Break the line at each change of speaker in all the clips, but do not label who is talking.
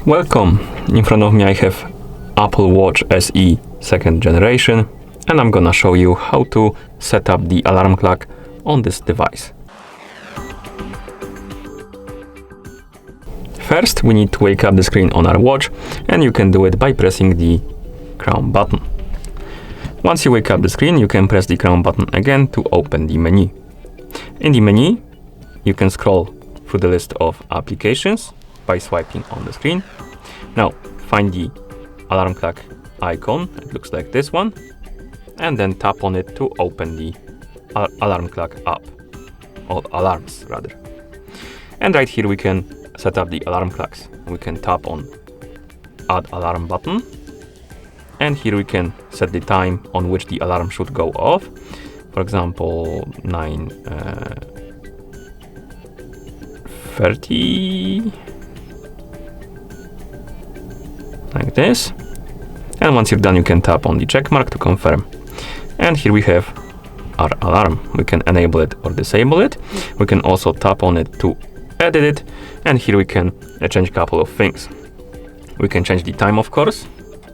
Welcome! In front of me I have Apple Watch SE 2nd generation, and I'm gonna show you how to set up the alarm clock on this device. First, we need to wake up the screen on our watch, and you can do it by pressing the crown button. Once you wake up the screen, you can press the crown button again to open the menu. In the menu, you can scroll through the list of applications by swiping on the screen. Now, find the alarm clock icon. It looks like this one. And then tap on it to open the alarm clock app, or alarms rather. And right here we can set up the alarm clocks. We can tap on add alarm button. And here we can set the time on which the alarm should go off. For example, 9:30. Like this. And once you're done, you can tap on the check mark to confirm. And here we have our alarm. We can enable it or disable it. We can also tap on it to edit it. And here we can change a couple of things. We can change the time, of course.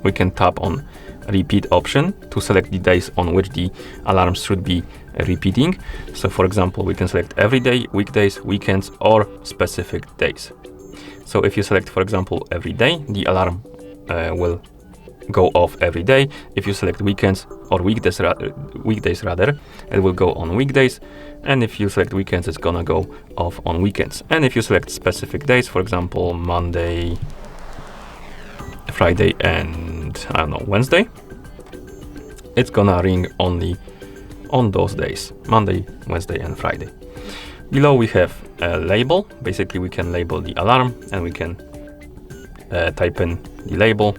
We can tap on repeat option to select the days on which the alarms should be repeating. So for example, we can select every day, weekdays, weekends, or specific days. So if you select, for example, every day, the alarm will go off every day. If you select weekends or weekdays rather, it will go on weekdays. And if you select weekends, it's gonna go off on weekends. And if you select specific days, for example, Monday, Friday, and I don't know, Wednesday, it's gonna ring only on those days, Monday, Wednesday, and Friday. Below we have a label. Basically, we can label the alarm, and we can type in the label.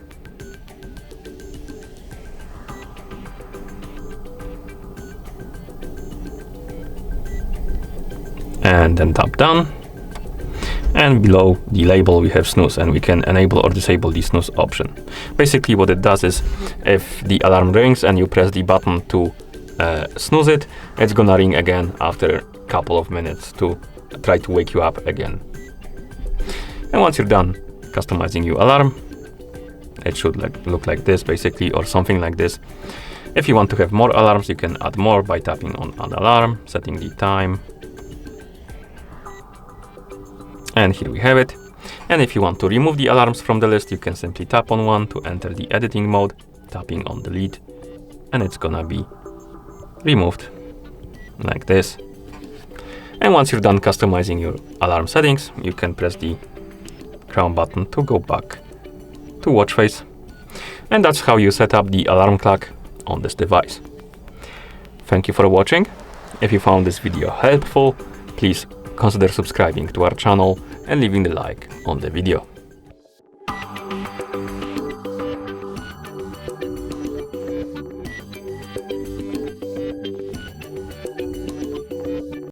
And then tap done. And below the label we have snooze, and we can enable or disable the snooze option. Basically what it does is, if the alarm rings and you press the button to snooze it, it's gonna ring again after a couple of minutes to try to wake you up again. And once you're done customizing your alarm, it should look like this basically, or something like this. If you want to have more alarms, you can add more by tapping on add alarm, setting the time. And here we have it. And if you want to remove the alarms from the list, you can simply tap on one to enter the editing mode, tapping on delete, and it's gonna be removed like this. And once you're done customizing your alarm settings, you can press the crown button to go back to watch face. And that's how you set up the alarm clock on this device. Thank you for watching. If you found this video helpful, please consider subscribing to our channel and leaving the like on the video.